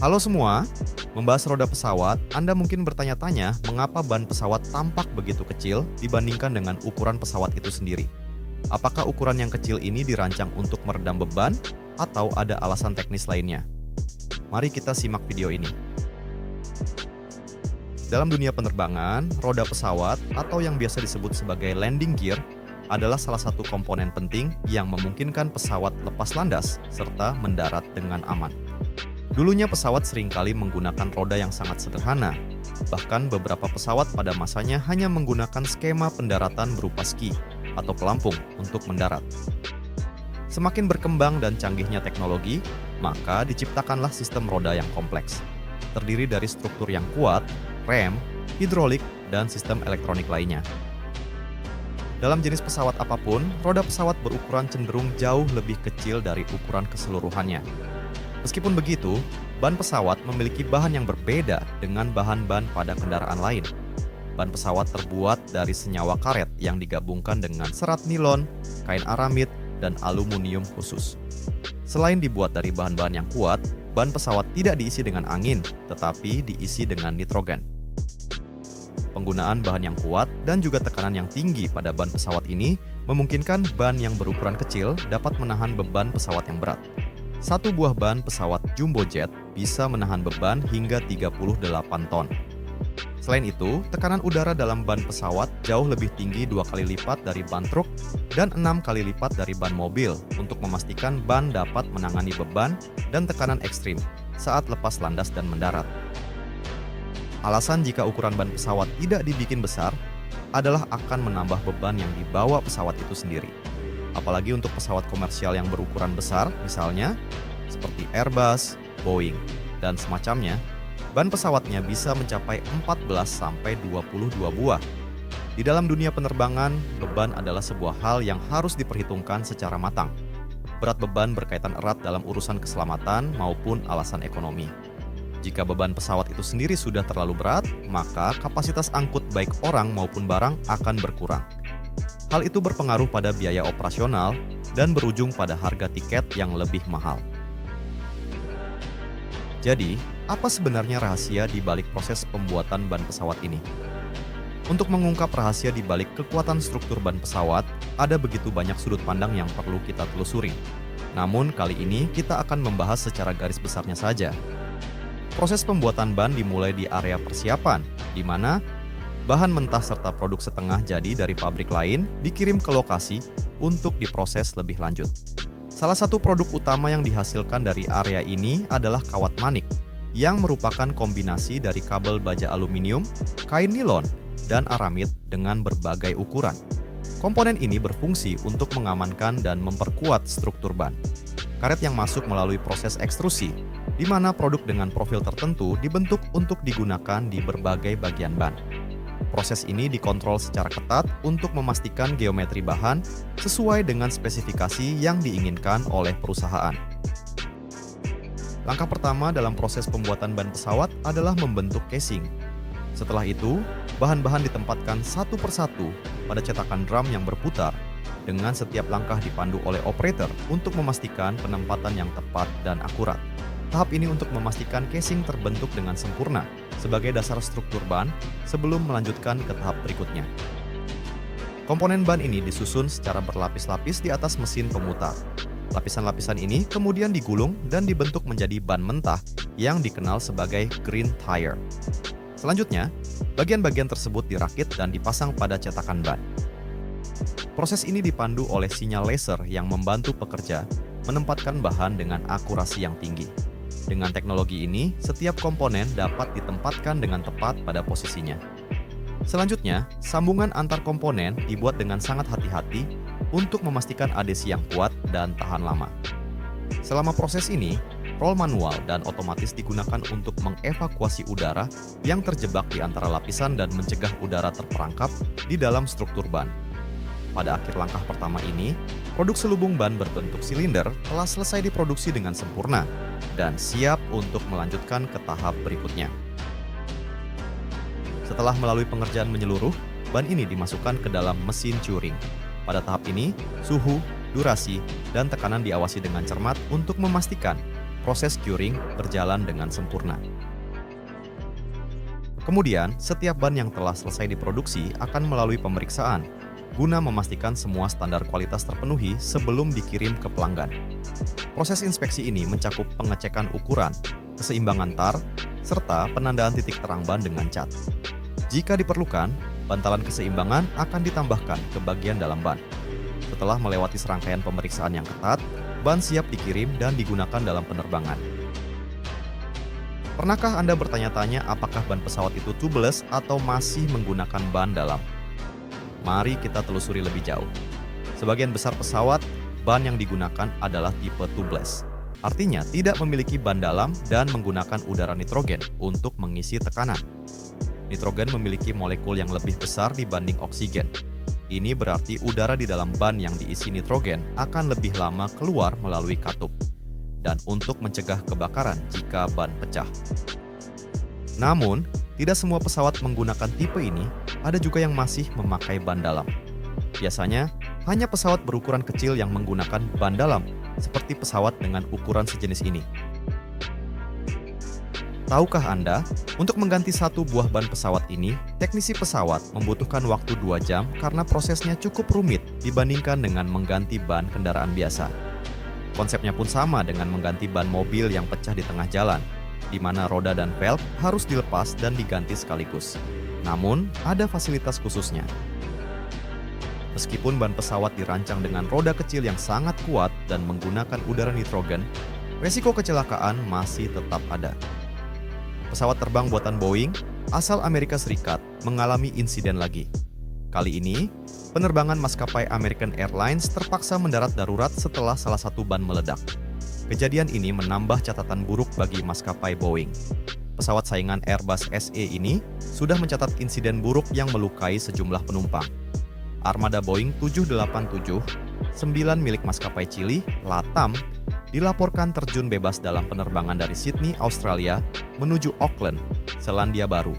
Halo semua, membahas roda pesawat, Anda mungkin bertanya-tanya mengapa ban pesawat tampak begitu kecil dibandingkan dengan ukuran pesawat itu sendiri. Apakah ukuran yang kecil ini dirancang untuk meredam beban atau ada alasan teknis lainnya? Mari kita simak video ini. Dalam dunia penerbangan, roda pesawat atau yang biasa disebut sebagai landing gear adalah salah satu komponen penting yang memungkinkan pesawat lepas landas serta mendarat dengan aman. Dulunya pesawat seringkali menggunakan roda yang sangat sederhana. Bahkan beberapa pesawat pada masanya hanya menggunakan skema pendaratan berupa ski atau pelampung untuk mendarat. Semakin berkembang dan canggihnya teknologi, maka diciptakanlah sistem roda yang kompleks. Terdiri dari struktur yang kuat, rem, hidrolik, dan sistem elektronik lainnya. Dalam jenis pesawat apapun, roda pesawat berukuran cenderung jauh lebih kecil dari ukuran keseluruhannya. Meskipun begitu, ban pesawat memiliki bahan yang berbeda dengan bahan-ban pada kendaraan lain. Ban pesawat terbuat dari senyawa karet yang digabungkan dengan serat nilon, kain aramid, dan aluminium khusus. Selain dibuat dari bahan-bahan yang kuat, ban pesawat tidak diisi dengan angin, tetapi diisi dengan nitrogen. Penggunaan bahan yang kuat dan juga tekanan yang tinggi pada ban pesawat ini memungkinkan ban yang berukuran kecil dapat menahan beban pesawat yang berat. Satu buah ban pesawat jumbo jet bisa menahan beban hingga 38 ton. Selain itu, tekanan udara dalam ban pesawat jauh lebih tinggi 2 kali lipat dari ban truk dan 6 kali lipat dari ban mobil untuk memastikan ban dapat menangani beban dan tekanan ekstrim saat lepas landas dan mendarat. Alasan jika ukuran ban pesawat tidak dibikin besar adalah akan menambah beban yang dibawa pesawat itu sendiri. Apalagi untuk pesawat komersial yang berukuran besar, misalnya seperti Airbus, Boeing, dan semacamnya, ban pesawatnya bisa mencapai 14-22 buah. Di dalam dunia penerbangan, beban adalah sebuah hal yang harus diperhitungkan secara matang. Berat beban berkaitan erat dalam urusan keselamatan maupun alasan ekonomi. Jika beban pesawat itu sendiri sudah terlalu berat, maka kapasitas angkut baik orang maupun barang akan berkurang. Hal itu berpengaruh pada biaya operasional dan berujung pada harga tiket yang lebih mahal. Jadi, apa sebenarnya rahasia di balik proses pembuatan ban pesawat ini? Untuk mengungkap rahasia di balik kekuatan struktur ban pesawat, ada begitu banyak sudut pandang yang perlu kita telusuri. Namun, kali ini kita akan membahas secara garis besarnya saja. Proses pembuatan ban dimulai di area persiapan, di mana bahan mentah serta produk setengah jadi dari pabrik lain dikirim ke lokasi untuk diproses lebih lanjut. Salah satu produk utama yang dihasilkan dari area ini adalah kawat manik, yang merupakan kombinasi dari kabel baja aluminium, kain nilon, dan aramid dengan berbagai ukuran. Komponen ini berfungsi untuk mengamankan dan memperkuat struktur ban. Karet yang masuk melalui proses ekstrusi, di mana produk dengan profil tertentu dibentuk untuk digunakan di berbagai bagian ban. Proses ini dikontrol secara ketat untuk memastikan geometri bahan sesuai dengan spesifikasi yang diinginkan oleh perusahaan. Langkah pertama dalam proses pembuatan ban pesawat adalah membentuk casing. Setelah itu, bahan-bahan ditempatkan satu persatu pada cetakan drum yang berputar, dengan setiap langkah dipandu oleh operator untuk memastikan penempatan yang tepat dan akurat. Tahap ini untuk memastikan casing terbentuk dengan sempurna sebagai dasar struktur ban sebelum melanjutkan ke tahap berikutnya. Komponen ban ini disusun secara berlapis-lapis di atas mesin pemutar. Lapisan-lapisan ini kemudian digulung dan dibentuk menjadi ban mentah yang dikenal sebagai green tire. Selanjutnya, bagian-bagian tersebut dirakit dan dipasang pada cetakan ban. Proses ini dipandu oleh sinyal laser yang membantu pekerja menempatkan bahan dengan akurasi yang tinggi. Dengan teknologi ini, setiap komponen dapat ditempatkan dengan tepat pada posisinya. Selanjutnya, sambungan antar komponen dibuat dengan sangat hati-hati untuk memastikan adhesi yang kuat dan tahan lama. Selama proses ini, roll manual dan otomatis digunakan untuk mengevakuasi udara yang terjebak di antara lapisan dan mencegah udara terperangkap di dalam struktur ban. Pada akhir langkah pertama ini, produk selubung ban berbentuk silinder telah selesai diproduksi dengan sempurna dan siap untuk melanjutkan ke tahap berikutnya. Setelah melalui pengerjaan menyeluruh, ban ini dimasukkan ke dalam mesin curing. Pada tahap ini, suhu, durasi, dan tekanan diawasi dengan cermat untuk memastikan proses curing berjalan dengan sempurna. Kemudian, setiap ban yang telah selesai diproduksi akan melalui pemeriksaan guna memastikan semua standar kualitas terpenuhi sebelum dikirim ke pelanggan. Proses inspeksi ini mencakup pengecekan ukuran, keseimbangan tar, serta penandaan titik terang ban dengan cat. Jika diperlukan, bantalan keseimbangan akan ditambahkan ke bagian dalam ban. Setelah melewati serangkaian pemeriksaan yang ketat, ban siap dikirim dan digunakan dalam penerbangan. Pernahkah Anda bertanya-tanya apakah ban pesawat itu tubeless atau masih menggunakan ban dalam? Mari kita telusuri lebih jauh. Sebagian besar pesawat, ban yang digunakan adalah tipe tubeless. Artinya tidak memiliki ban dalam dan menggunakan udara nitrogen untuk mengisi tekanan. Nitrogen memiliki molekul yang lebih besar dibanding oksigen. Ini berarti udara di dalam ban yang diisi nitrogen akan lebih lama keluar melalui katup. Dan untuk mencegah kebakaran jika ban pecah. Namun, tidak semua pesawat menggunakan tipe ini, ada juga yang masih memakai ban dalam. Biasanya, hanya pesawat berukuran kecil yang menggunakan ban dalam, seperti pesawat dengan ukuran sejenis ini. Tahukah Anda, untuk mengganti satu buah ban pesawat ini, teknisi pesawat membutuhkan waktu 2 jam karena prosesnya cukup rumit dibandingkan dengan mengganti ban kendaraan biasa. Konsepnya pun sama dengan mengganti ban mobil yang pecah di tengah jalan, di mana roda dan velg harus dilepas dan diganti sekaligus. Namun, ada fasilitas khususnya. Meskipun ban pesawat dirancang dengan roda kecil yang sangat kuat dan menggunakan udara nitrogen, resiko kecelakaan masih tetap ada. Pesawat terbang buatan Boeing, asal Amerika Serikat, mengalami insiden lagi. Kali ini, penerbangan maskapai American Airlines terpaksa mendarat darurat setelah salah satu ban meledak. Kejadian ini menambah catatan buruk bagi maskapai Boeing. Pesawat saingan Airbus SE ini sudah mencatat insiden buruk yang melukai sejumlah penumpang. Armada Boeing 787, 9 milik maskapai Chili, LATAM, dilaporkan terjun bebas dalam penerbangan dari Sydney, Australia, menuju Auckland, Selandia Baru.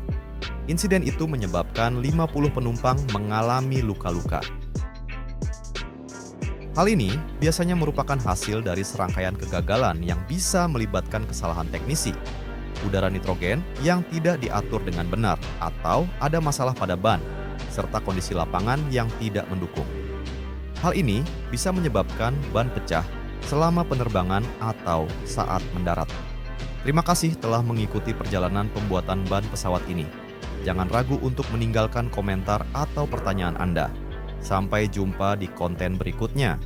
Insiden itu menyebabkan 50 penumpang mengalami luka-luka. Hal ini biasanya merupakan hasil dari serangkaian kegagalan yang bisa melibatkan kesalahan teknisi, udara nitrogen yang tidak diatur dengan benar, atau ada masalah pada ban, serta kondisi lapangan yang tidak mendukung. Hal ini bisa menyebabkan ban pecah selama penerbangan atau saat mendarat. Terima kasih telah mengikuti perjalanan pembuatan ban pesawat ini. Jangan ragu untuk meninggalkan komentar atau pertanyaan Anda. Sampai jumpa di konten berikutnya.